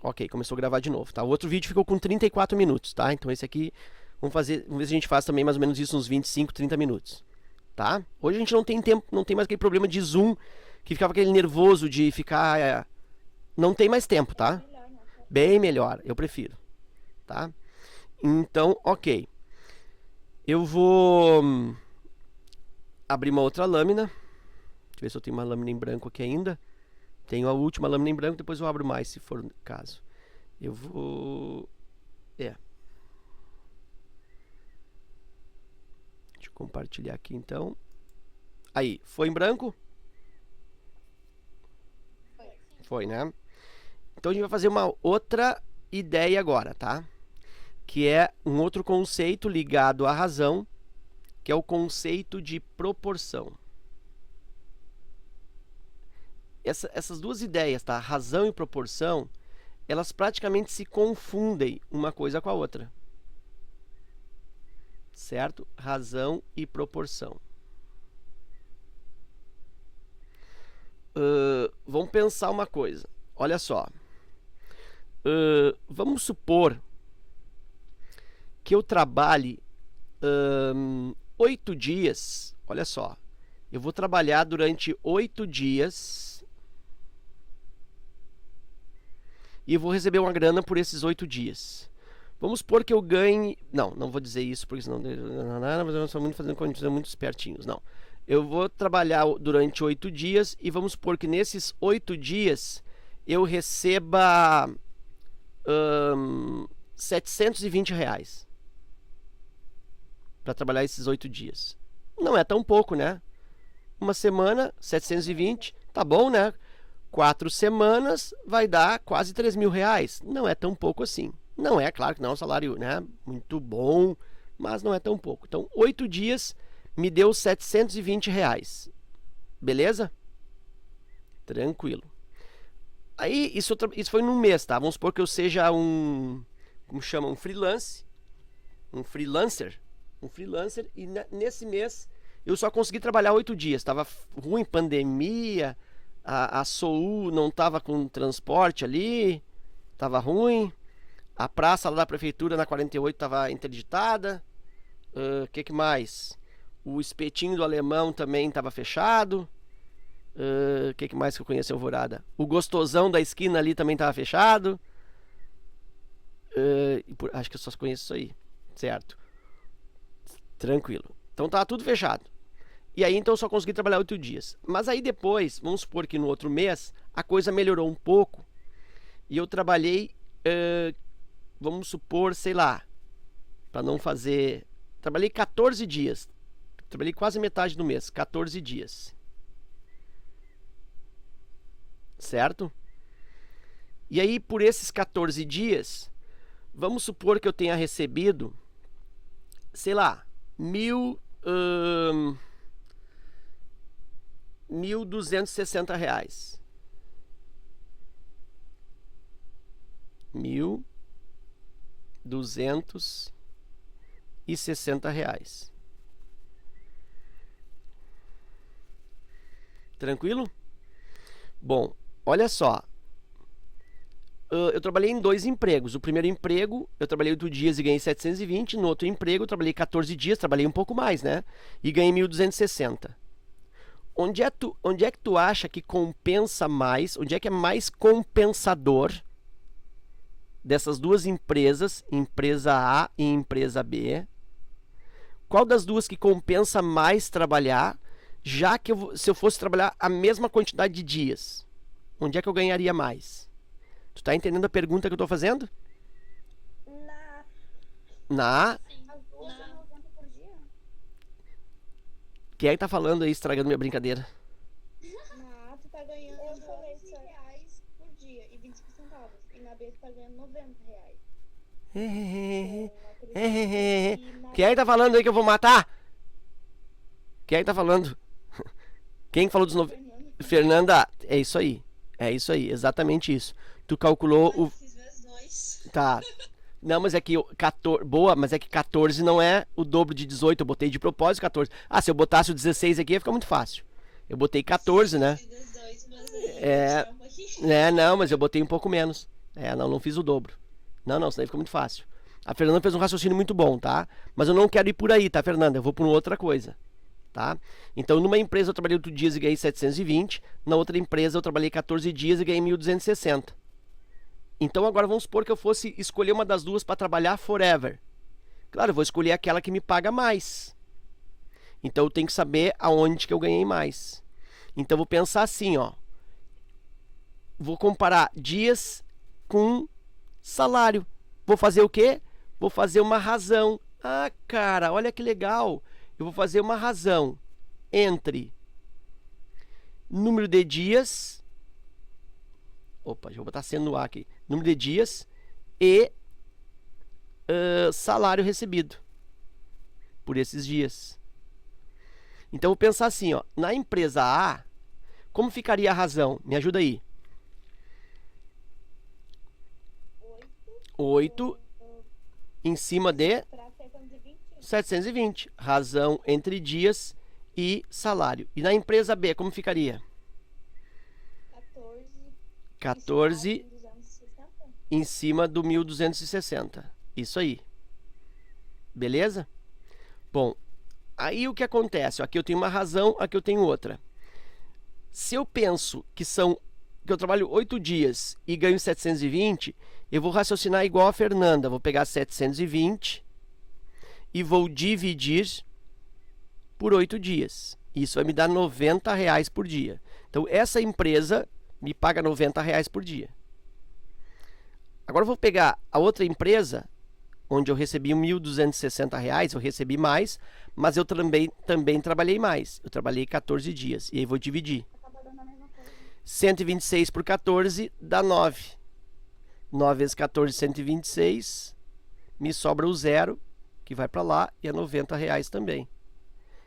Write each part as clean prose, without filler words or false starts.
Ok, começou a gravar de novo, tá? O outro vídeo ficou com 34 minutos, tá? Então esse aqui, vamos ver se a gente faz também mais ou menos isso uns 25, 30 minutos, tá? Hoje a gente não tem tempo, não tem mais aquele problema de zoom, que ficava aquele nervoso de ficar... não tem mais tempo, tá? Bem melhor, eu prefiro, tá? Então, ok. Eu vou abrir uma outra lâmina. Deixa eu ver se eu tenho uma lâmina em branco aqui ainda. Tenho a última lâmina em branco, depois eu abro mais, se for o caso. Eu vou... Deixa eu compartilhar aqui, então. Aí, foi em branco? Foi, né? Então a gente vai fazer uma outra ideia agora, tá? Que é um outro conceito ligado à razão, que é o conceito de proporção. Essas duas ideias, tá? Razão e proporção, elas praticamente se confundem uma coisa com a outra. Certo? Razão e proporção. Vamos pensar uma coisa. Olha só. Vamos supor que eu trabalhe 8 dias. Olha só. Eu vou trabalhar durante 8 dias... e eu vou receber uma grana por esses 8 dias. Vamos supor que eu ganhe... Não vou dizer isso, porque senão... mas eu estou fazendo condições muito espertinhos. Não. Eu vou trabalhar durante 8 dias e vamos supor que nesses 8 dias eu receba R$720 para trabalhar esses 8 dias. Não é tão pouco, né? Uma semana, 720, tá bom, né? 4 semanas vai dar quase R$3.000. Não é tão pouco assim. Não é, claro que não é um salário, né, muito bom, mas não é tão pouco. Então, 8 dias me deu R$720. Beleza? Tranquilo. Aí, isso foi num mês, tá? Vamos supor que eu seja como chama? Um freelance. Um freelancer. E nesse mês eu só consegui trabalhar 8 dias. Tava ruim, pandemia... A SOU não estava com transporte ali, estava ruim. A praça lá da prefeitura na 48 estava interditada. Que mais? O espetinho do alemão também estava fechado. Que mais que eu conheço em Alvorada? O gostosão da esquina ali também estava fechado. Acho que eu só conheço isso aí, certo? Tranquilo. Então estava tudo fechado. E aí, então, eu só consegui trabalhar 8 dias. Mas aí depois, vamos supor que no outro mês, a coisa melhorou um pouco. E eu trabalhei, vamos supor, sei lá, para não fazer... Trabalhei 14 dias. Trabalhei quase metade do mês, 14 dias. Certo? E aí, por esses 14 dias, vamos supor que eu tenha recebido, sei lá, R$1.260. R$1.260. Tranquilo? Bom, olha só. Eu trabalhei em 2 empregos. O primeiro emprego, eu trabalhei 8 dias e ganhei 720. No outro emprego, eu trabalhei 14 dias, trabalhei um pouco mais, né? E ganhei 1.260. Onde é que tu acha que compensa mais? Onde é que é mais compensador dessas duas empresas, empresa A e empresa B? Qual das duas que compensa mais trabalhar, já que se eu fosse trabalhar a mesma quantidade de dias? Onde é que eu ganharia mais? Tu tá entendendo a pergunta que eu tô fazendo? Na Sim. As duas são 90 por dia? Quem é que tá falando aí, estragando minha brincadeira? Na A tu tá ganhando R$12 por dia e 25 centavos. E na B tu tá ganhando R$90. Quem é que tá falando aí que eu vou matar? Quem é que tá falando? Quem falou dos 90? Fernanda, é isso aí. É isso aí, exatamente isso. Tu calculou o... Fiz vezes 2. Tá. Não, mas é que 14... Boa, mas é que 14 não é o dobro de 18. Eu botei de propósito 14. Ah, se eu botasse o 16 aqui ia ficar muito fácil. Eu botei 14, né? Fiz vezes 2, mas aí É... um pouquinho. Não, mas eu botei um pouco menos. Não fiz o dobro. Não, isso daí fica muito fácil. A Fernanda fez um raciocínio muito bom, tá? Mas eu não quero ir por aí, tá, Fernanda? Eu vou por outra coisa, tá? Então, numa empresa eu trabalhei 8 dias e ganhei 720. Na outra empresa eu trabalhei 14 dias e ganhei 1.260. Então, agora vamos supor que eu fosse escolher uma das duas para trabalhar forever. Claro, eu vou escolher aquela que me paga mais. Então, eu tenho que saber aonde que eu ganhei mais. Então, eu vou pensar assim, ó. Vou comparar dias com salário. Vou fazer o quê? Vou fazer uma razão. Ah, cara, olha que legal. Eu vou fazer uma razão entre número de dias. Opa, já vou botar sendo no ar aqui. Número de dias e salário recebido por esses dias. Então, eu vou pensar assim, ó. Na empresa A, como ficaria a razão? Me ajuda aí. 8 em cima de 720. Razão entre dias e salário. E na empresa B, como ficaria? 14 em cima do 1.260. Isso aí. Beleza? Bom, aí o que acontece? Aqui eu tenho uma razão, aqui eu tenho outra. Se eu penso que eu trabalho 8 dias e ganho 720, eu vou raciocinar igual a Fernanda. Vou pegar 720 e vou dividir por 8 dias. Isso vai me dar R$90 por dia. Então, essa empresa me paga R$90 por dia. Agora, eu vou pegar a outra empresa, onde eu recebi R$1.260, eu recebi mais, mas eu também trabalhei mais. Eu trabalhei 14 dias. E aí, vou dividir. 126 por 14 dá 9. 9 vezes 14, 126. Me sobra o zero, que vai para lá, e é R$90 também.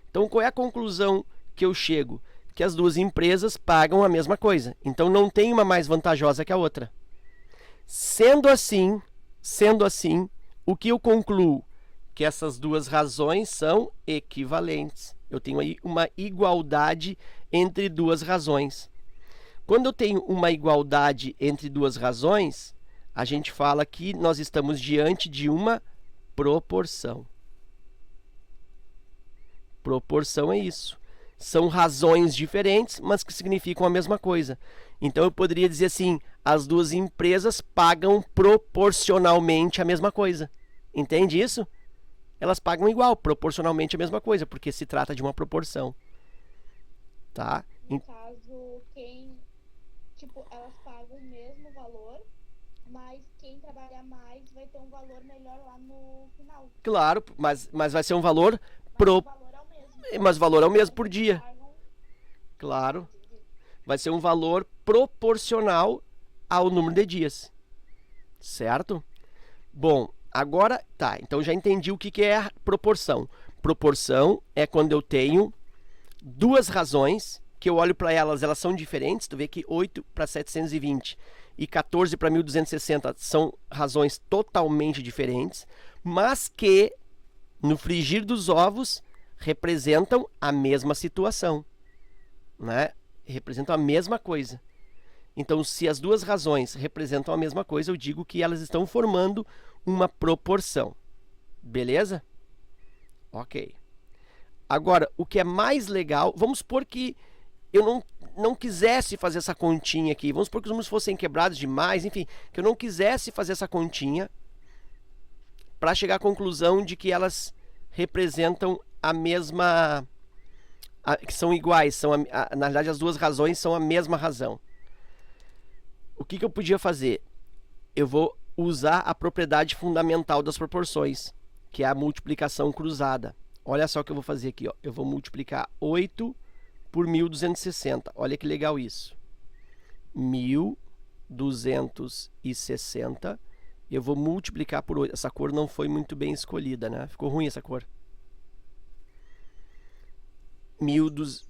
Então, qual é a conclusão que eu chego? Que as duas empresas pagam a mesma coisa. Então, não tem uma mais vantajosa que a outra. Sendo assim, o que eu concluo? Que essas duas razões são equivalentes. Eu tenho aí uma igualdade entre duas razões. Quando eu tenho uma igualdade entre duas razões, a gente fala que nós estamos diante de uma proporção. Proporção é isso. São razões diferentes, mas que significam a mesma coisa. Então, eu poderia dizer assim, as duas empresas pagam proporcionalmente a mesma coisa. Entende isso? Elas pagam igual, proporcionalmente a mesma coisa, porque se trata de uma proporção. Tá? No caso, elas pagam o mesmo valor, mas quem trabalhar mais vai ter um valor melhor lá no final. Claro, mas vai ser um valor Mas o valor é o mesmo por dia. Claro. Vai ser um valor proporcional ao número de dias. Certo? Bom, agora, tá. Então, já entendi o que é a proporção. Proporção é quando eu tenho duas razões, que eu olho para elas, elas são diferentes. Tu vê que 8 para 720 e 14 para 1.260 são razões totalmente diferentes, mas que, no frigir dos ovos, representam a mesma situação, né? Representam a mesma coisa. Então, se as duas razões representam a mesma coisa, eu digo que elas estão formando uma proporção. Beleza? Ok. Agora, o que é mais legal, vamos supor que eu não quisesse fazer essa continha aqui. Vamos supor que os números fossem quebrados demais, enfim, que eu não quisesse fazer essa continha para chegar à conclusão de que elas representam a mesma, que são iguais, na verdade as duas razões são a mesma razão. O que eu podia fazer? Eu vou usar a propriedade fundamental das proporções, que é a multiplicação cruzada. Olha só o que eu vou fazer aqui, ó. Eu vou multiplicar 8 por 1.260. Olha que legal isso. 1.260. Eu vou multiplicar por 8. Essa cor não foi muito bem escolhida, né? Ficou ruim essa cor. 1.200.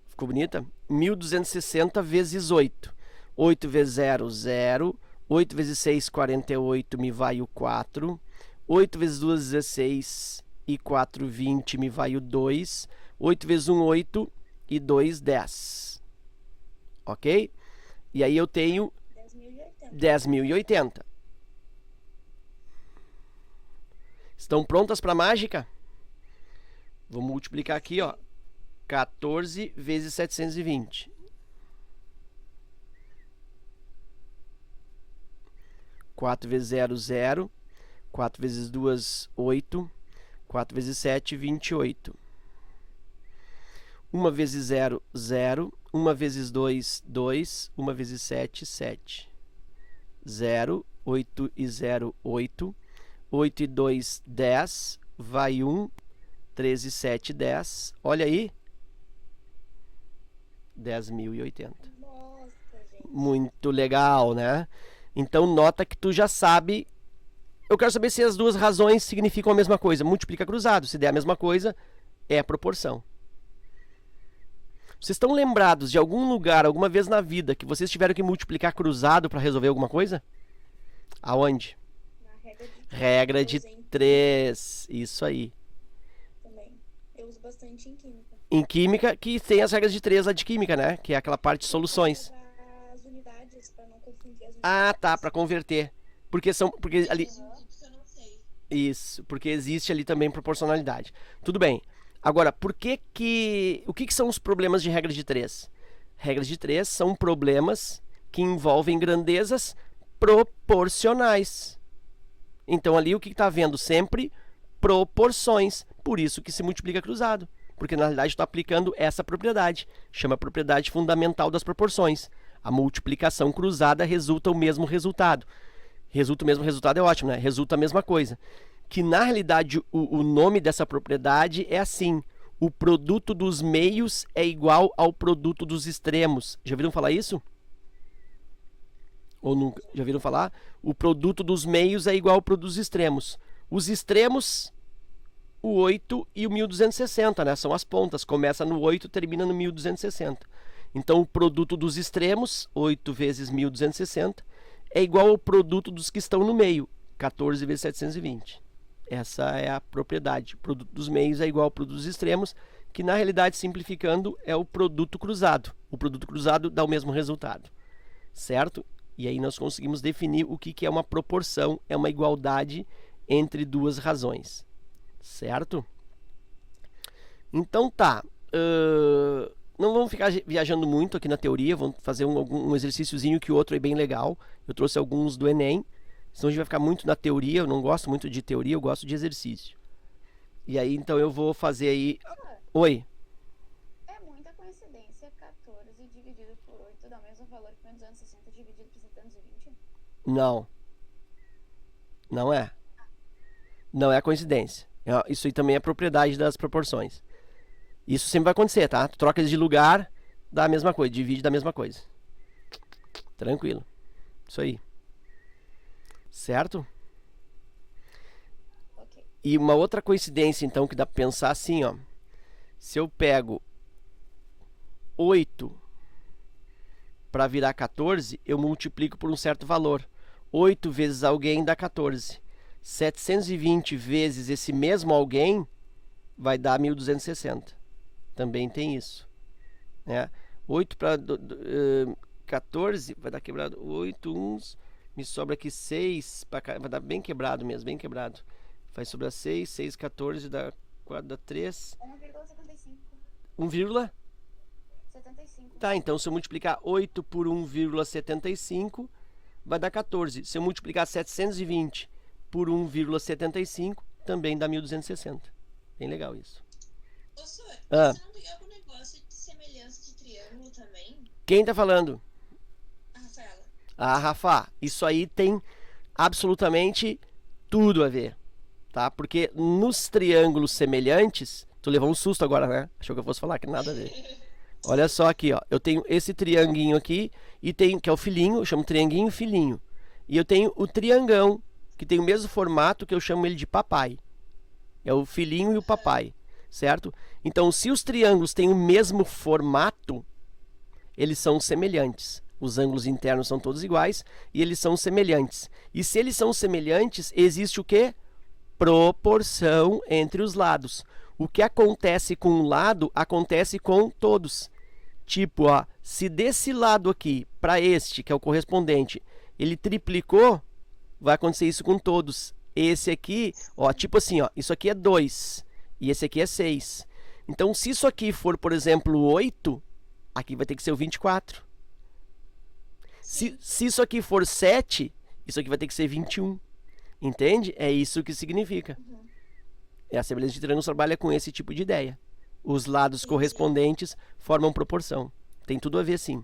Ficou bonita? 1.260 vezes 8. 8 vezes 0, 0. 8 vezes 6, 48, me vai o 4. 8 vezes 2, 16. E 4, 20, me vai o 2. 8 vezes 1, 8. E 2, 10. Ok? E aí eu tenho 10.080. 10.080. Estão prontas para a mágica? Vou multiplicar aqui, ó. 14 vezes 720. 4 vezes 0, 0. 4 vezes 2, 8. 4 vezes 7, 28. 1 vezes 0, 0. 1 vezes 2, 2. 1 vezes 7, 7. 0, 8 e 0, 8. 8 e 2, 10. Vai 1. 13 e 7, 10. Olha aí. 10.080. Nossa, gente. Muito legal, né? Então, nota que tu já sabe. Eu quero saber se as duas razões significam a mesma coisa. Multiplica cruzado. Se der a mesma coisa, é a proporção. Vocês estão lembrados de algum lugar, alguma vez na vida, que vocês tiveram que multiplicar cruzado para resolver alguma coisa? Aonde? Na Regra de 3. Isso aí. também. Eu uso bastante em química. Em química, que tem as regras de 3 lá de química, né? Que é aquela parte de soluções. Para as unidades, para não confundir as unidades. Ah, tá, para converter. Porque ali. Aham. Isso, porque existe ali também proporcionalidade. Tudo bem. Agora, o que são os problemas de regra de 3? Regras de 3 são problemas que envolvem grandezas proporcionais. Então ali o que está havendo sempre? Proporções. Por isso que se multiplica cruzado. Porque na realidade estou aplicando essa propriedade. Chama propriedade fundamental das proporções. A multiplicação cruzada resulta o mesmo resultado. Resulta o mesmo resultado é ótimo, né? Resulta a mesma coisa. Que na realidade o nome dessa propriedade é assim: o produto dos meios é igual ao produto dos extremos. Já viram falar isso? Ou nunca? Já viram falar? O produto dos meios é igual ao produto dos extremos. Os extremos, o 8 e o 1260, né? São as pontas. Começa no 8 e termina no 1260. Então o produto dos extremos, 8 vezes 1260, é igual ao produto dos que estão no meio, 14 vezes 720. Essa é a propriedade. O produto dos meios é igual ao produto dos extremos, que na realidade, simplificando, é o produto cruzado. O produto cruzado dá o mesmo resultado. Certo? E aí nós conseguimos definir o que é uma proporção, é uma igualdade entre duas razões. Certo? Então tá. Não vamos ficar viajando muito aqui na teoria, vamos fazer um exercíciozinho que o outro é bem legal. Eu trouxe alguns do Enem. Senão a gente vai ficar muito na teoria. Eu não gosto muito de teoria, eu gosto de exercício. E aí, então, eu vou fazer aí... Oi? É muita coincidência 14 dividido por 8 dá o mesmo valor que 260 dividido por 720? Não. Não é. Não é coincidência. Isso aí também é propriedade das proporções. Isso sempre vai acontecer, tá? Tu troca de lugar, dá a mesma coisa. Divide da mesma coisa. Tranquilo. Isso aí. Certo? Ok. E uma outra coincidência, então, que dá para pensar assim, ó. Se eu pego 8 para virar 14, eu multiplico por um certo valor. 8 vezes alguém dá 14. 720 vezes esse mesmo alguém vai dar 1260. Também tem isso. Né? 8 para 14 vai dar quebrado. 8 uns... Me sobra aqui 6, vai dar bem quebrado mesmo, bem quebrado. Vai sobrar 6, 6, 14, dá 4, dá 3. 1,75. 1, 75. tá, então se eu multiplicar 8 por 1,75, vai dar 14. Se eu multiplicar 720 por 1,75, também dá 1260. Bem legal isso. Ô, senhor, Ah. você não tem algum negócio de semelhança de triângulo também? Quem tá falando? A Rafaela. Ah, Rafa, isso aí tem absolutamente tudo a ver, tá? Porque nos triângulos semelhantes, tu levou um susto agora, né? Achou que eu fosse falar que nada a ver. Olha só aqui, ó. Eu tenho esse trianguinho aqui e tenho que é o filhinho, eu chamo trianguinho filhinho. E eu tenho o triangão, que tem o mesmo formato, que eu chamo ele de papai. É o filhinho e o papai, certo? Então, se os triângulos têm o mesmo formato, eles são semelhantes. Os ângulos internos são todos iguais e eles são semelhantes. E se eles são semelhantes, existe o quê? Proporção entre os lados. O que acontece com um lado, acontece com todos. Tipo, ó, se desse lado aqui para este, que é o correspondente, ele triplicou, vai acontecer isso com todos. Esse aqui, ó, tipo assim, ó, isso aqui é 2 e esse aqui é 6. Então, se isso aqui for, por exemplo, 8, aqui vai ter que ser o 24. Se isso aqui for 7, isso aqui vai ter que ser 21. Entende? É isso que significa. A semelhança de triângulos trabalha com esse tipo de ideia. Os lados correspondentes formam proporção. Tem tudo a ver, sim.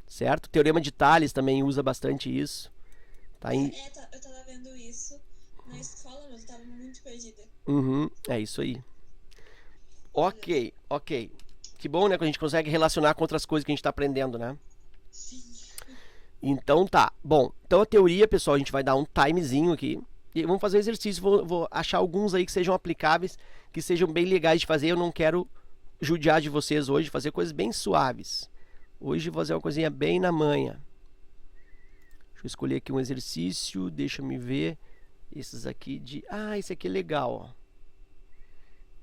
Certo? O Teorema de Tales também usa bastante isso. Tá em... Eu tava vendo isso na escola, mas eu tava muito perdida. É isso aí. Ok. Que bom, né? Que a gente consegue relacionar com outras coisas que a gente está aprendendo, né? Sim. Então tá. Bom, então a teoria, pessoal, a gente vai dar um timezinho aqui. E vamos fazer o exercício. Vou achar alguns aí que sejam aplicáveis, que sejam bem legais de fazer. Eu não quero judiar de vocês hoje, fazer coisas bem suaves. Hoje vou fazer uma coisinha bem na manha. Deixa eu escolher aqui um exercício. Deixa me ver. Esses aqui de... Ah, esse aqui é legal, ó.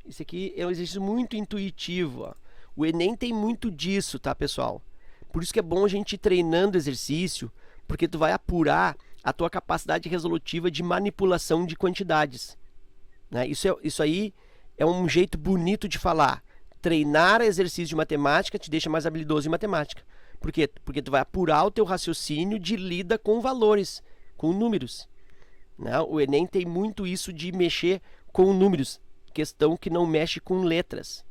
Esse aqui é um exercício muito intuitivo, ó. O Enem tem muito disso, tá, pessoal? Por isso que é bom a gente ir treinando exercício, porque tu vai apurar a tua capacidade resolutiva de manipulação de quantidades, né? Isso aí é um jeito bonito de falar. Treinar exercício de matemática te deixa mais habilidoso em matemática. Por quê? Porque tu vai apurar o teu raciocínio de lida com valores, com números, né? O Enem tem muito isso de mexer com números, questão que não mexe com letras,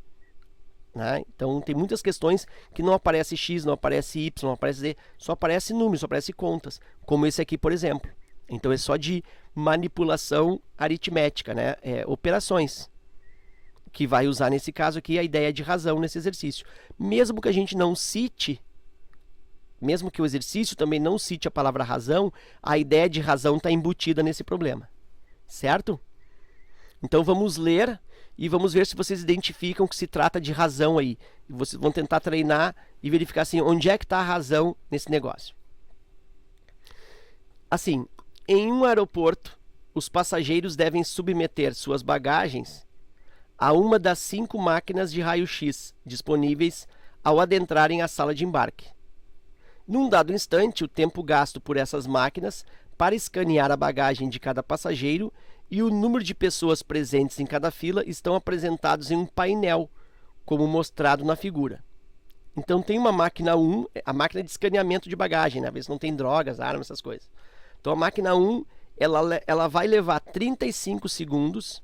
né? Então tem muitas questões que não aparece X, não aparece Y, não aparece Z, só aparece números, só aparece contas, como esse aqui, por exemplo. Então é só de manipulação aritmética, né? Operações, que vai usar nesse caso aqui a ideia de razão nesse exercício. Mesmo que a gente não cite, mesmo que o exercício também não cite a palavra razão, a ideia de razão está embutida nesse problema, certo? Então vamos ler e vamos ver se vocês identificam que se trata de razão aí. E vocês vão tentar treinar e verificar assim, onde é que está a razão nesse negócio. Assim, em um aeroporto, os passageiros devem submeter suas bagagens a uma das 5 máquinas de raio-x disponíveis ao adentrarem a sala de embarque. Num dado instante, o tempo gasto por essas máquinas para escanear a bagagem de cada passageiro e o número de pessoas presentes em cada fila estão apresentados em um painel, como mostrado na figura. Então tem uma máquina 1, a máquina de escaneamento de bagagem, né? Ver se não tem drogas, armas, essas coisas. Então a máquina 1, ela vai levar 35 segundos.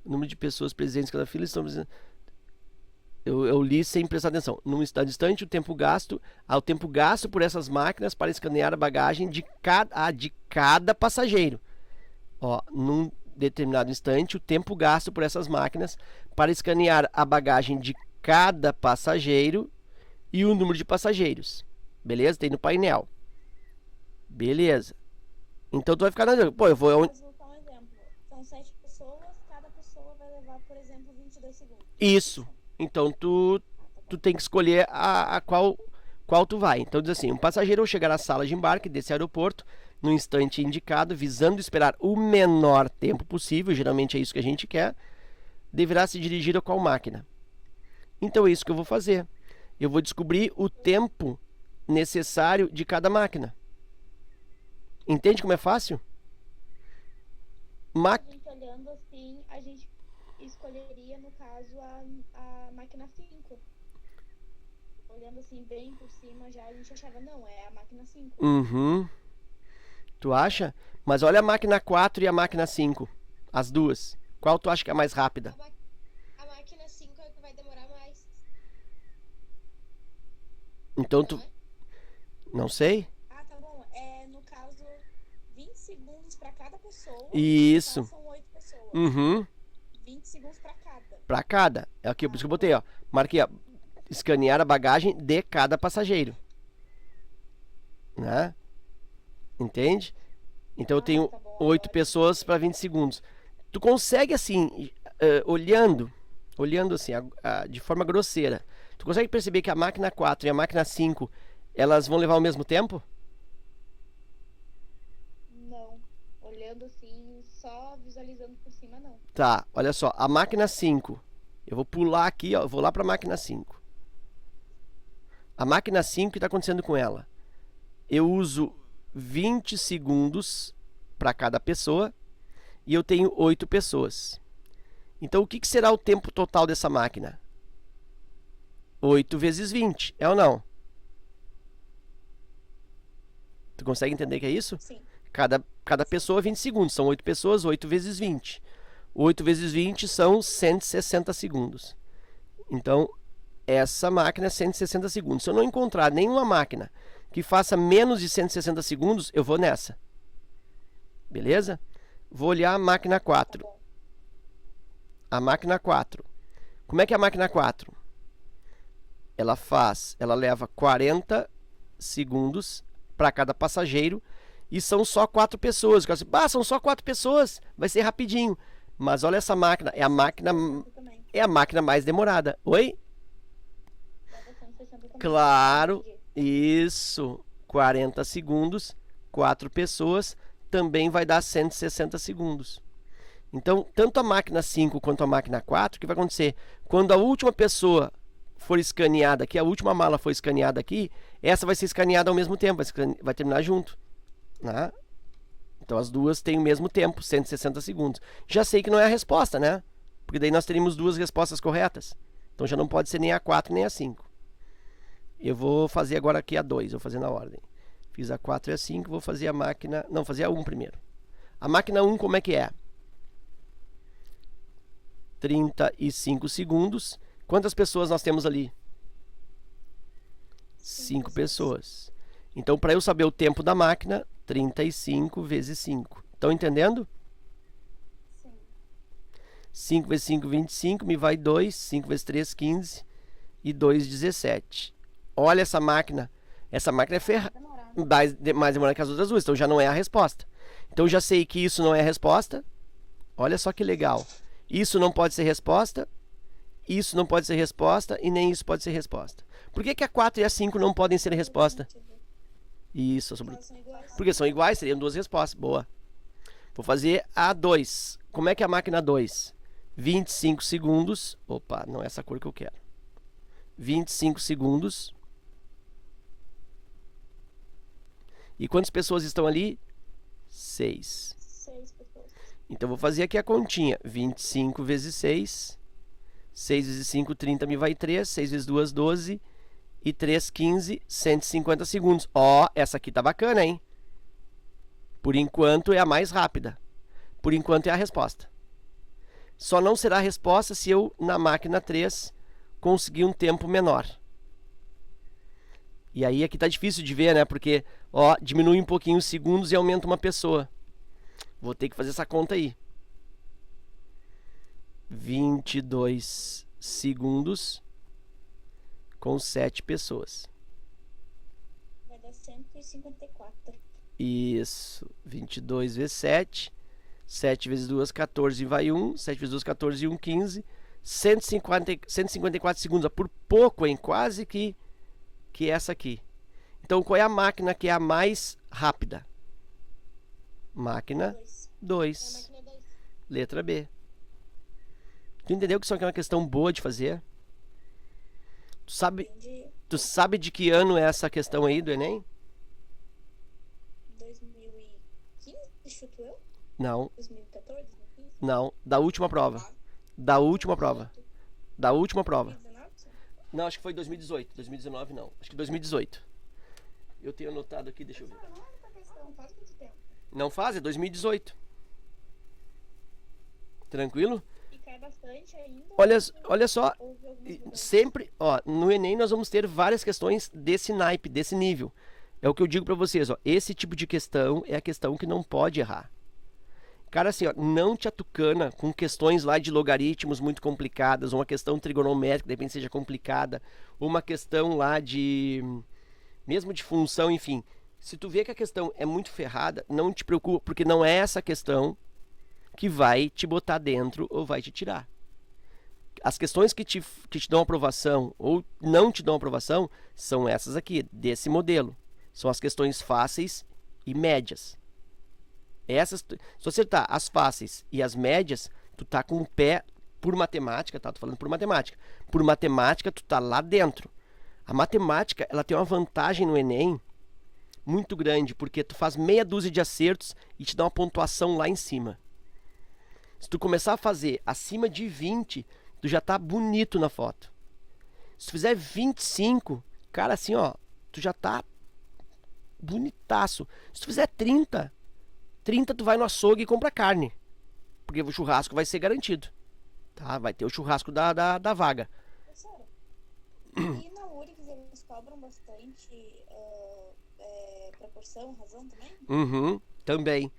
O número de pessoas presentes em cada fila estão presentes. Eu li sem prestar atenção. Num instante, o tempo gasto por essas máquinas para escanear a bagagem de cada passageiro. Ó, num determinado instante, o tempo gasto por essas máquinas para escanear a bagagem de cada passageiro e o número de passageiros. Beleza? Tem no painel. Beleza. Então tu vai ficar na... Pô, eu vou... Mas vou dar um exemplo. São 7 pessoas, cada pessoa vai levar, por exemplo, 22 segundos. Isso. Então tu tem que escolher a qual tu vai. Então diz assim, um passageiro ao chegar à sala de embarque desse aeroporto, no instante indicado, visando esperar o menor tempo possível, geralmente é isso que a gente quer, deverá se dirigir a qual máquina. Então é isso que eu vou fazer. Eu vou descobrir o tempo necessário de cada máquina. Entende como é fácil? A gente olhando assim, a gente escolheria, no caso, a máquina 5. Olhando assim, bem por cima, já a gente achava, não, é a máquina 5. Tu acha? Mas olha a máquina 4 e a máquina 5. As duas. Qual tu acha que é a mais rápida? A máquina 5 é a que vai demorar mais. Então tu... Não sei. Ah, tá bom. No caso, 20 segundos para cada pessoa. Isso. São 8 pessoas. 20 segundos para cada. Para cada. É aqui, por isso que eu botei, ó. Marquei, ó. Escanear a bagagem de cada passageiro. Né? Entende? Então eu tenho 8 pessoas para 20 segundos. Tu consegue assim, olhando assim, de forma grosseira, tu consegue perceber que a máquina 4 e a máquina 5, elas vão levar o mesmo tempo? Não. Olhando assim, só visualizando por cima, não. Tá, olha só, a máquina 5, eu vou pular aqui, ó, eu vou lá para a máquina 5. A máquina 5, o que está acontecendo com ela? Eu uso 20 segundos para cada pessoa e eu tenho 8 pessoas. Então, o que será o tempo total dessa máquina? 8 vezes 20, é ou não? Tu consegue entender o que é isso? Sim. Cada pessoa 20 segundos, são 8 pessoas, 8 vezes 20. 8 vezes 20 são 160 segundos. Então, essa máquina é 160 segundos. Se eu não encontrar nenhuma máquina que faça menos de 160 segundos, eu vou nessa. Beleza? Vou olhar a máquina 4. A máquina 4. Como é que é a máquina 4? Ela leva 40 segundos para cada passageiro e são só 4 pessoas. São só 4 pessoas, vai ser rapidinho. Mas olha essa máquina, é a máquina mais demorada. Oi? Claro, isso. 40 segundos, 4 pessoas, também vai dar 160 segundos. Então, tanto a máquina 5 quanto a máquina 4, o que vai acontecer? Quando a última pessoa for escaneada aqui, a última mala for escaneada aqui, essa vai ser escaneada ao mesmo tempo, vai terminar junto. Né? Então, as duas têm o mesmo tempo, 160 segundos. Já sei que não é a resposta, né? Porque daí nós teríamos duas respostas corretas. Então, já não pode ser nem a 4 nem a 5. Eu vou fazer agora aqui a 2, vou fazer na ordem. Fiz a 4 e a 5, vou fazer a máquina... Não, fazer a 1 primeiro. A máquina 1, como é que é? 35 segundos. Quantas pessoas nós temos ali? 5 pessoas. Então, para eu saber o tempo da máquina, 35 vezes 5. Estão entendendo? Sim. 5 vezes 5, 25, me vai 2. 5 vezes 3, 15. E 2, 17. Olha essa máquina. Essa máquina é mais demorada que as outras duas. Então, já não é a resposta. Então, já sei que isso não é a resposta. Olha só que legal. Isso não pode ser resposta. Isso não pode ser resposta. E nem isso pode ser resposta. Por que a 4 e a 5 não podem ser resposta? Isso. Porque são iguais. Seriam duas respostas. Boa. Vou fazer a 2. Como é que é a máquina 2? 25 segundos. Opa, não é essa cor que eu quero. 25 segundos. E quantas pessoas estão ali? 6. 6 pessoas. Então, vou fazer aqui a continha. 25 vezes 6. 6 vezes 5, 30, me vai 3. 6 vezes 2, 12. E 3, 15, 150 segundos. Ó, essa aqui tá bacana, hein? Por enquanto é a mais rápida. Por enquanto é a resposta. Só não será a resposta se eu, na máquina 3, conseguir um tempo menor. E aí aqui tá difícil de ver, né? Porque, ó, diminui um pouquinho os segundos e aumenta uma pessoa. Vou ter que fazer essa conta aí. 22 segundos com 7 pessoas. Vai dar 154. Isso. 22 vezes 7. 7 vezes 2, 14 e vai 1. 7 vezes 2, 14 e 1, 15. 154 segundos. Por pouco, hein? Quase que essa aqui. Então, qual é a máquina que é a mais rápida? Máquina 2. Letra B. Tu entendeu que isso aqui é uma questão boa de fazer? Tu sabe de que ano é essa questão aí do Enem? 2015, chuto eu? Não. 2014, 2015? Não. Da última prova. Da última prova. Da última prova. 2019? Não, acho que foi 2018. 2019 não. Acho que 2018. Eu tenho anotado aqui, deixa eu ver. Não é muita questão, faz muito tempo. Não faz? É 2018. Tranquilo? E cai bastante ainda. Olha só. Houve algumas mudanças. Sempre, ó, no Enem nós vamos ter várias questões desse naipe, desse nível. É o que eu digo pra vocês, ó. Esse tipo de questão é a questão que não pode errar. Cara, assim, ó, não te atucana com questões lá de logaritmos muito complicadas, ou uma questão trigonométrica, de repente seja complicada, ou uma questão lá de... mesmo de função, enfim. Se tu vê que a questão é muito ferrada, não te preocupa, porque não é essa questão que vai te botar dentro ou vai te tirar. As questões que te dão aprovação ou não te dão aprovação são essas aqui, desse modelo. São as questões fáceis e médias. Essas, se você acertar as fáceis e as médias, tu tá com o pé por matemática, tá? Tô falando por matemática. Por matemática, tu tá lá dentro. A matemática, ela tem uma vantagem no Enem muito grande, porque tu faz meia dúzia de acertos e te dá uma pontuação lá em cima. Se tu começar a fazer acima de 20, tu já tá bonito na foto. Se tu fizer 25, cara, assim, ó, tu já tá bonitaço. Se tu fizer 30 tu vai no açougue e compra carne, porque o churrasco vai ser garantido, tá? Vai ter o churrasco da vaga. Professora, e na URGS eles cobram bastante proporção, razão também? Uhum, também.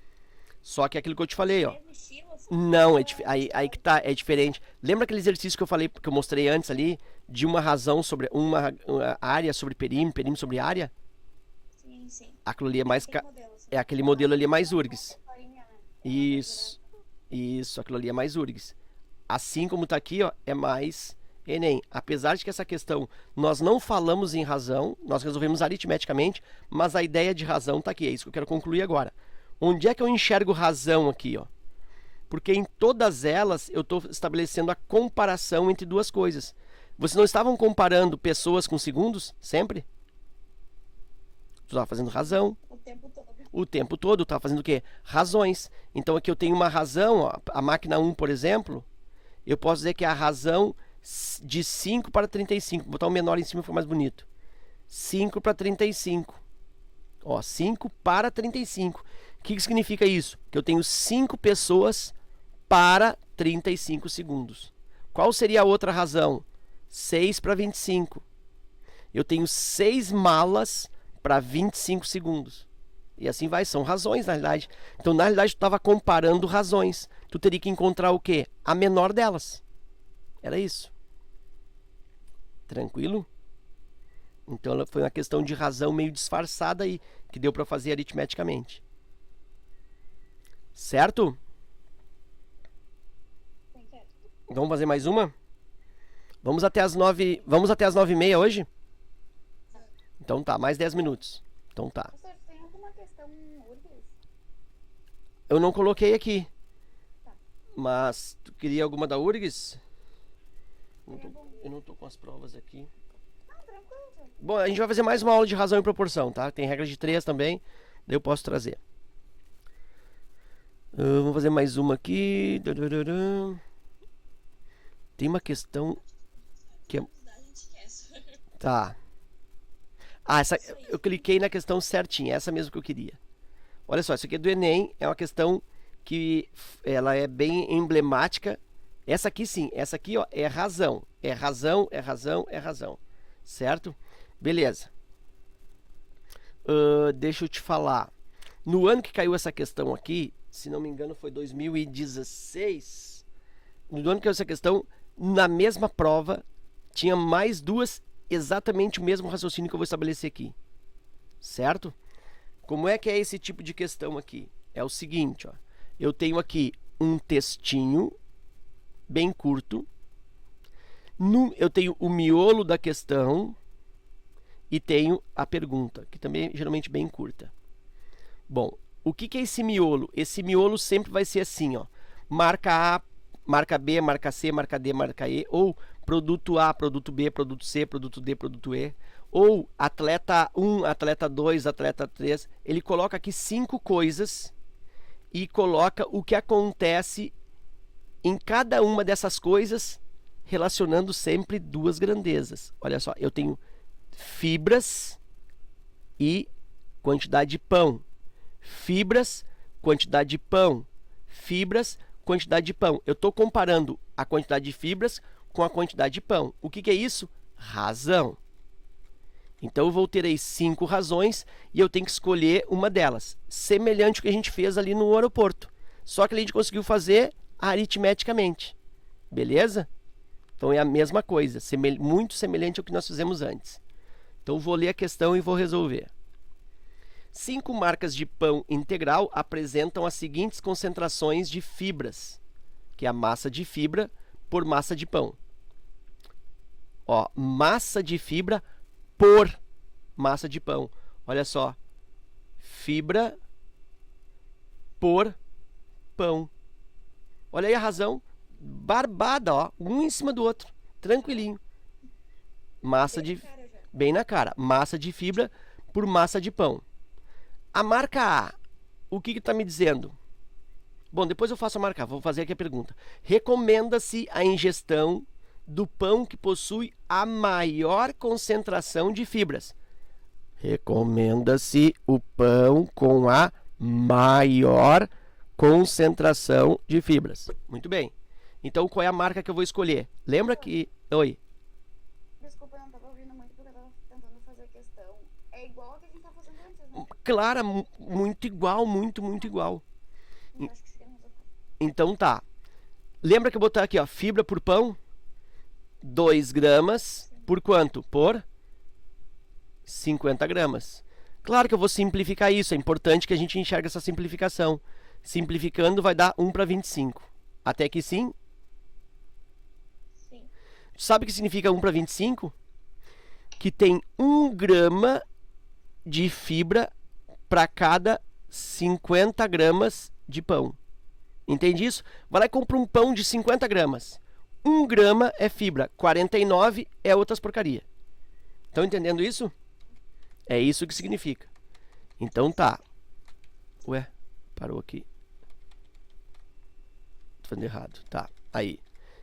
Só que é aquilo que eu te falei, ó. Mesmo estilo, assim? Não, aí que tá, é diferente. Lembra aquele exercício que eu falei, que eu mostrei antes ali, de uma razão sobre uma área sobre perímetro, perímetro sobre área? Sim, sim. Aquilo ali é mais Aquele modelo, assim. é aquele modelo ali é mais URGS. Farinha, né? Isso, aquilo ali é mais URGS. Assim como tá aqui, ó, é mais Enem. Apesar de que essa questão nós não falamos em razão, nós resolvemos aritmeticamente, mas a ideia de razão tá aqui, é isso que eu quero concluir agora. Onde é que eu enxergo razão aqui, ó? Porque em todas elas eu estou estabelecendo a comparação entre duas coisas. Vocês não estavam comparando pessoas com segundos sempre? Tu estava fazendo razão. O tempo todo. O tempo todo, estava fazendo o quê? Razões. Então aqui eu tenho uma razão, ó, a máquina 1, por exemplo, eu posso dizer que é a razão de 5 para 35. Vou botar um menor em cima, fica mais bonito. 5 para 35. Ó, 5 para 35. O que significa isso? Que eu tenho 5 pessoas para 35 segundos. Qual seria a outra razão? 6 para 25. Eu tenho 6 malas para 25 segundos. E assim vai, são razões na realidade. Então, na realidade, tu estava comparando razões. Tu teria que encontrar o quê? A menor delas. Era isso. Tranquilo? Então, foi uma questão de razão meio disfarçada aí, que deu para fazer aritmeticamente. Certo? Vamos fazer mais uma? Vamos até as 9, vamos até as 9h30 hoje? Então tá, mais 10 minutos. Então tá. Professor, tem alguma questão URGS? Eu não coloquei aqui. Tá. Mas tu queria alguma da URGS? Eu não tô com as provas aqui. Ah, tranquilo. Bom, a gente vai fazer mais uma aula de razão e proporção, tá? Tem regra de 3 também, daí eu posso trazer. Vamos fazer mais uma aqui. Tem uma questão que é... Tá. Ah, essa, eu cliquei na questão certinha, essa mesmo que eu queria. Olha só, isso aqui é do Enem, é uma questão que ela é bem emblemática. Essa aqui sim, essa aqui ó, é razão. É razão, é razão, é razão. Certo? Beleza. Deixa eu te falar. No ano que caiu essa questão aqui, se não me engano foi 2016, no ano que caiu essa questão, na mesma prova, tinha mais duas, exatamente o mesmo raciocínio que eu vou estabelecer aqui. Certo? Como é que é esse tipo de questão aqui? É o seguinte, ó. Eu tenho aqui um textinho bem curto. Eu tenho o miolo da questão e tenho a pergunta, que também é geralmente bem curta. Bom, o que é esse miolo? Esse miolo sempre vai ser assim, ó. Marca A, marca B, marca C, marca D, marca E, ou produto A, produto B, produto C, produto D, produto E, ou atleta 1, atleta 2, atleta 3. Ele coloca aqui 5 coisas e coloca o que acontece em cada uma dessas coisas, relacionando sempre duas grandezas. Olha só, eu tenho fibras e quantidade de pão. Fibras, quantidade de pão. Fibras, quantidade de pão. Eu estou comparando a quantidade de fibras com a quantidade de pão. O que é isso? Razão. Então eu vou ter aí 5 razões e eu tenho que escolher uma delas. Semelhante ao que a gente fez ali no aeroporto. Só que a gente conseguiu fazer aritmeticamente. Beleza? Então é a mesma coisa, muito semelhante ao que nós fizemos antes. Então vou ler a questão e vou resolver. 5 marcas de pão integral apresentam as seguintes concentrações de fibras, que é a massa de fibra por massa de pão. Ó, massa de fibra por massa de pão. Olha só, fibra por pão. Olha aí a razão, barbada, ó, um em cima do outro, tranquilinho. Massa de Bem na cara. Massa de fibra por massa de pão. A marca A, o que está me dizendo? Bom, depois eu faço a marca A. Vou fazer aqui a pergunta. Recomenda-se a ingestão do pão que possui a maior concentração de fibras. Recomenda-se o pão com a maior concentração de fibras. Muito bem. Então, qual é a marca que eu vou escolher? Lembra que... Oi. Desculpa, eu não tava ouvindo muito porque eu tava tentando fazer a questão. É igual a que a gente tá fazendo antes, né? Clara, muito igual, muito igual. Eu acho que seria mais fácil. Então tá. Lembra que eu botar aqui, ó, fibra por pão? 2 gramas por quanto? Por 50 gramas. Claro que eu vou simplificar isso. É importante que a gente enxergue essa simplificação. Simplificando vai dar 1 para 25. Até aqui sim? Sim. Sabe o que significa 1 para 25? Que tem 1 grama de fibra para cada 50 gramas de pão. Entende isso? Vai lá e compra um pão de 50 gramas. 1 grama é fibra, 49 é outras porcaria. Estão entendendo isso? É isso que significa. Então tá. Ué, parou aqui. Tô fazendo errado. Tá, aí.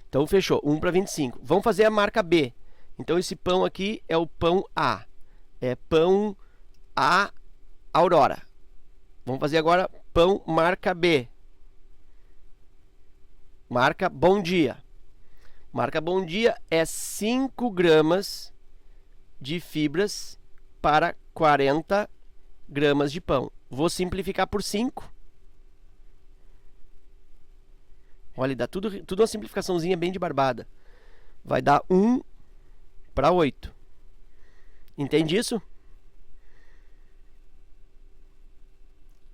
Então fechou, 1 para 25. Vamos fazer a marca B. Então esse pão aqui é o pão A. É pão A Aurora. Vamos fazer agora pão marca B. Marca Bom Dia. Marca Bom Dia é 5 gramas de fibras para 40 gramas de pão. Vou simplificar por 5. Olha, dá tudo uma simplificaçãozinha bem de barbada. Vai dar 1 para 8. Entende isso?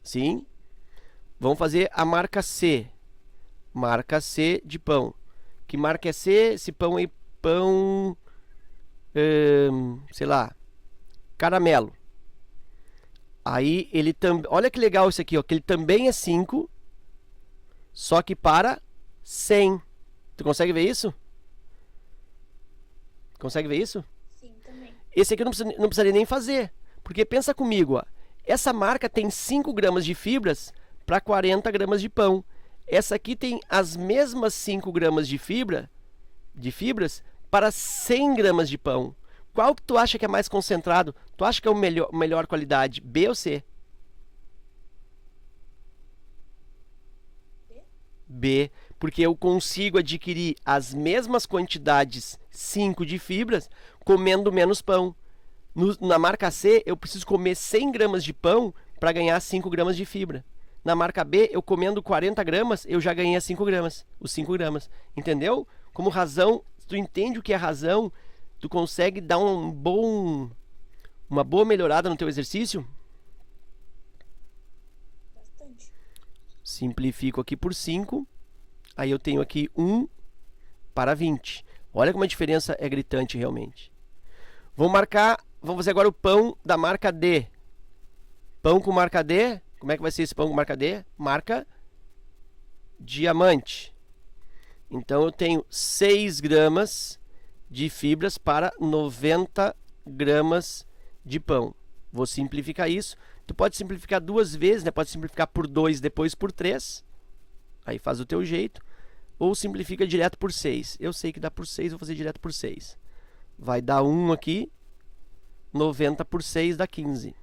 Sim. Vamos fazer a marca C. Marca C de pão. Que marca é C? Esse pão aí, pão... sei lá, caramelo. Aí ele também... Olha que legal isso aqui, ó. Que ele também é 5, só que para 100. Tu consegue ver isso? Consegue ver isso? Sim, também. Esse aqui eu não precisaria nem fazer. Porque pensa comigo, ó. Essa marca tem 5 gramas de fibras para 40 gramas de pão. Essa aqui tem as mesmas 5 gramas de fibras para 100 gramas de pão. Qual que tu acha que é mais concentrado? Tu acha que é o melhor qualidade? B ou C? B, porque eu consigo adquirir as mesmas quantidades 5 de fibras comendo menos pão. Na marca C, eu preciso comer 100 gramas de pão para ganhar 5 gramas de fibra. Na marca B, eu comendo 40 gramas, eu já ganhei as 5 gramas. Os 5 gramas. Entendeu? Como razão, se tu entende o que é razão, tu consegue dar uma boa melhorada no teu exercício. Bastante. Simplifico aqui por 5. Aí eu tenho aqui 1 para 20. Olha como a diferença é gritante realmente. Vamos fazer agora o pão da marca D. Pão com marca D. Como é que vai ser esse pão com marca D? Marca Diamante. Então eu tenho 6 gramas de fibras para 90 gramas de pão. Vou simplificar isso. Tu pode simplificar 2 vezes, né? Pode simplificar por 2, depois por 3. Aí faz o teu jeito. Ou simplifica direto por 6. Eu sei que dá por 6, vou fazer direto por 6. Vai dar 1 aqui. 90 por 6 dá 15.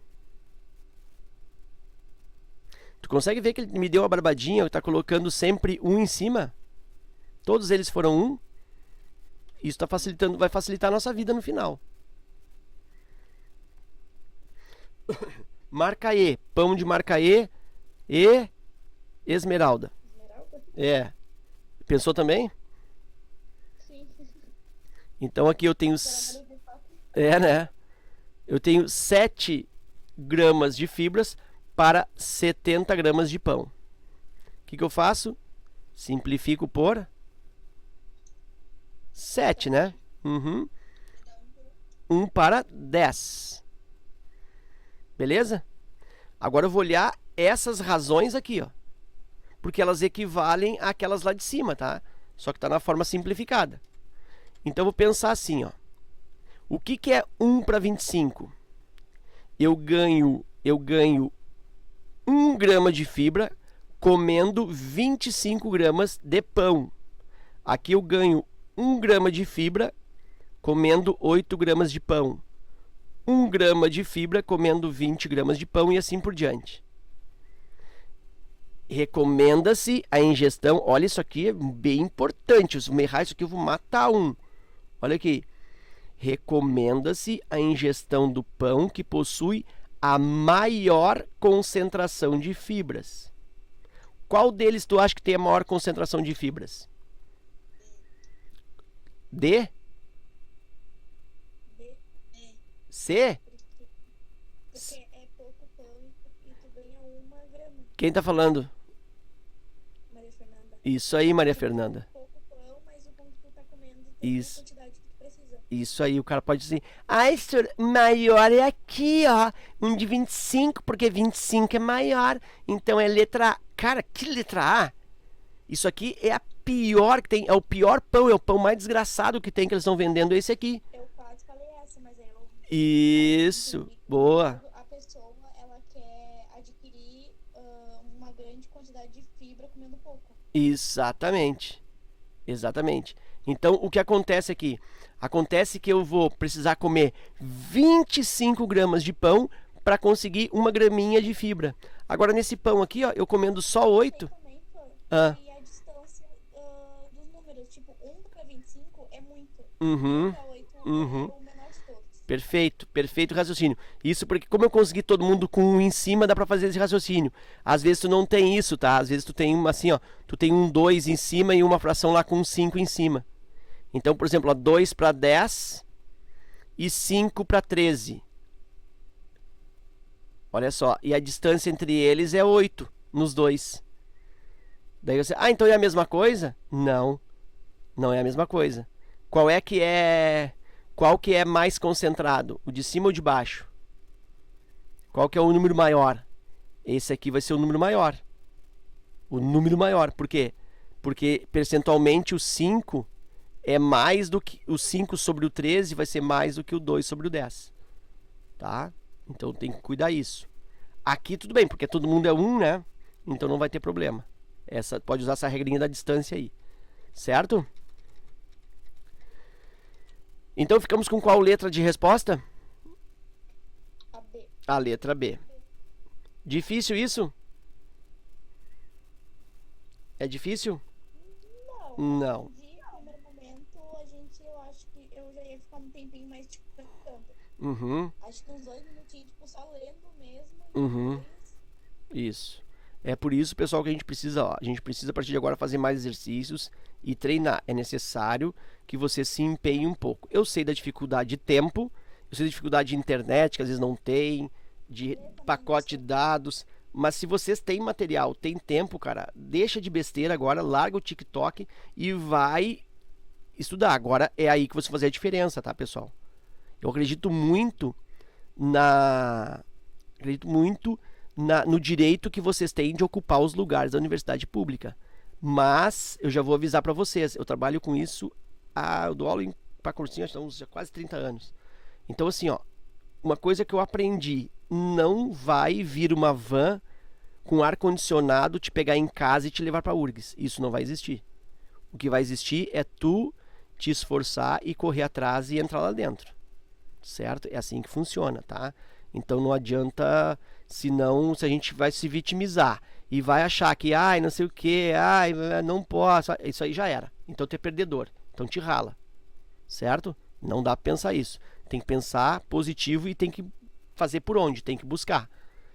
Tu consegue ver que ele me deu uma barbadinha, está colocando sempre 1 em cima? Todos eles foram 1. Isso vai facilitar a nossa vida no final. Marca E. Pão de marca E. Esmeralda. Esmeralda? É. Pensou também? Sim. Então aqui eu tenho... né? Eu tenho 7 gramas de fibras para 70 gramas de pão. O que eu faço? Simplifico por 7, né? 1 para 10. Beleza? Agora eu vou olhar essas razões aqui, ó. Porque elas equivalem àquelas lá de cima, tá? Só que está na forma simplificada. Então eu vou pensar assim, ó. O que é 1 para 25? Eu ganho 1 grama de fibra comendo 25 gramas de pão. Aqui eu ganho 1 grama de fibra comendo 8 gramas de pão. 1 grama de fibra comendo 20 gramas de pão e assim por diante. Recomenda-se a ingestão. Olha, isso aqui é bem importante. Se eu errar isso aqui, eu vou matar um. Olha aqui. Recomenda-se a ingestão do pão que possui a maior concentração de fibras. Qual deles tu acha que tem a maior concentração de fibras? D? B, C? porque é pouco pão e tu ganha 1 grama, Quem tá falando? Maria Fernanda. Isso aí, Maria Fernanda. Pouco pão, mas o pão que tu tá comendo tem a Isso. quantidade que tu precisa. Isso aí, o cara pode dizer, ai, senhor, maior é aqui, ó, um de 25, porque 25 é maior, então é letra A. Cara, que letra A? Isso aqui é a pior que tem, é o pior pão, é o pão mais desgraçado que tem, que eles estão vendendo, esse aqui. Eu quase falei essa, mas eu... Isso, boa. A pessoa, ela quer adquirir uma grande quantidade de fibra comendo pouco. Exatamente, exatamente. Então, o que acontece aqui? Acontece que eu vou precisar comer 25 gramas de pão para conseguir 1 graminha de fibra. Agora, nesse pão aqui, ó, eu comendo só 8. Tem também, Flor, Ah. e a distância dos números. Tipo, 1 para 25 é muito. Uhum. 1 para 8 Uhum. é o menor de todos. Perfeito, perfeito raciocínio. Isso porque como eu consegui todo mundo com um em cima, dá pra fazer esse raciocínio. Às vezes tu não tem isso, tá? Às vezes tu tem uma assim, ó, tu tem um 2 em cima e uma fração lá com um 5 em cima. Então, por exemplo, ó, 2 para 10 e 5 para 13. Olha só, e a distância entre eles é 8 nos dois. Daí você, então é a mesma coisa? Não, não é a mesma coisa. Qual que é mais concentrado? O de cima ou de baixo? Qual que é o número maior? Esse aqui vai ser o número maior. O número maior. Por quê? Porque percentualmente o 5 é mais do que... O 5 sobre o 13 vai ser mais do que o 2 sobre o 10. Tá? Então tem que cuidar isso. Aqui tudo bem, porque todo mundo é 1, né? Então não vai ter problema. Pode usar essa regrinha da distância aí. Certo? Então ficamos com qual letra de resposta? A B. A letra B. Difícil isso? É difícil? Não. De primeiro momento, eu acho que eu já ia ficar um tempinho mais tipo pensando. Uhum. Acho que uns 2 minutinhos, tipo, só lendo mesmo. Uhum. Depois... Isso. É por isso, pessoal, que a gente precisa, ó, a gente precisa a partir de agora fazer mais exercícios e treinar. É necessário que você se empenhe um pouco. Eu sei da dificuldade de tempo, eu sei da dificuldade de internet, que às vezes não tem, de pacote de dados, mas se vocês têm material, têm tempo, cara, deixa de besteira agora, larga o TikTok e vai estudar. Agora é aí que você vai fazer a diferença, tá, pessoal? Eu acredito muito no direito que vocês têm de ocupar os lugares da universidade pública. Mas eu já vou avisar para vocês, eu trabalho com isso, eu dou aula para cursinho há uns quase 30 anos. Então assim, ó, uma coisa que eu aprendi, não vai vir uma van com ar-condicionado te pegar em casa e te levar para a URGS. Isso não vai existir. O que vai existir é tu te esforçar e correr atrás e entrar lá dentro. Certo? É assim que funciona, tá? Então não adianta, senão se a gente vai se vitimizar e vai achar que, não sei o que, não posso, isso aí já era. Então tu é perdedor, então te rala, certo? Não dá pra pensar isso. Tem que pensar positivo e tem que fazer por onde, tem que buscar,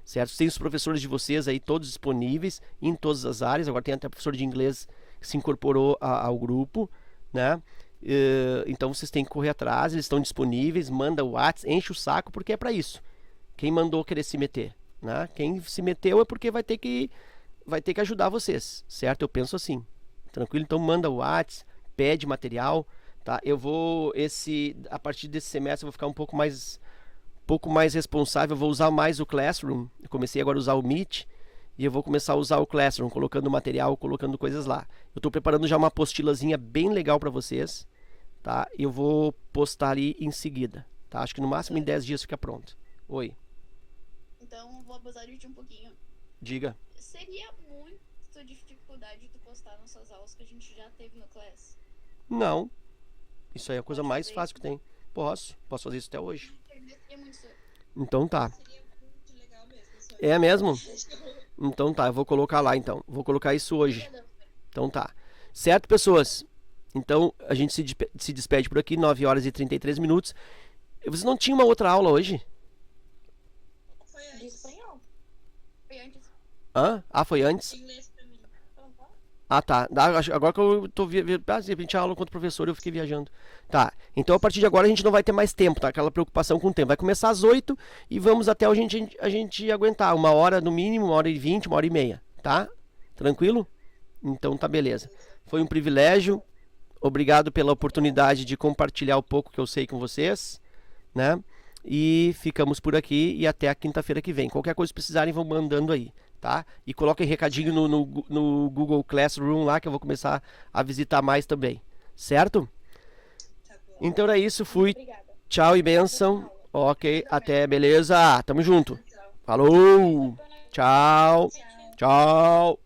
certo? Tem os professores de vocês aí todos disponíveis em todas as áreas, agora tem até professor de inglês que se incorporou ao grupo, né? Então vocês têm que correr atrás, eles estão disponíveis, manda o WhatsApp, enche o saco, porque é para isso. Quem mandou querer se meter, né? Quem se meteu é porque vai ter que ajudar vocês, certo? Eu penso assim, tranquilo? Então manda o WhatsApp, pede material, tá? A partir desse semestre eu vou ficar um pouco mais responsável, eu vou usar mais o Classroom. Eu comecei agora a usar o Meet e eu vou começar a usar o Classroom, colocando material, colocando coisas lá. Eu estou preparando já uma apostilazinha bem legal para vocês, tá? Eu vou postar ali em seguida, tá? Acho que no máximo em 10 dias fica pronto. Oi, Então, vou abusar de ti um pouquinho. diga. Seria muito dificuldade tu postar nas suas aulas que a gente já teve no Class? Não, isso aí é a coisa Pode mais fazer fácil que tem. Posso fazer isso até hoje. Seria muito isso. Então tá. Seria muito legal mesmo. Isso É mesmo? Então tá, eu vou colocar lá então. Vou colocar isso hoje. Então tá. Certo, pessoas? Então a gente se despede por aqui, 9 horas e 33 minutos. Você não tinha uma outra aula hoje? Foi De antes. espanhol. Foi antes. Hã? Ah, foi antes? Inglês pra mim. Ah, tá. Agora que eu tô de repente a aula contra o professor, eu fiquei viajando. Tá. Então a partir de agora a gente não vai ter mais tempo, tá? Aquela preocupação com o tempo. Vai começar às 8 e vamos até onde a gente aguentar. 1 hora no mínimo, 1h20, 1h30, tá? Tranquilo? Então tá, beleza. Foi um privilégio. Obrigado pela oportunidade de compartilhar o pouco que eu sei com vocês, né? E ficamos por aqui e até a quinta-feira que vem. Qualquer coisa que precisarem, vão mandando aí, tá? E coloquem recadinho no Google Classroom lá, que eu vou começar a visitar mais também, certo? Tá bom. Então é isso, fui. Obrigada. Tchau e benção. Ok, até, beleza. Tamo junto. Falou. Tchau. Tchau. Tchau.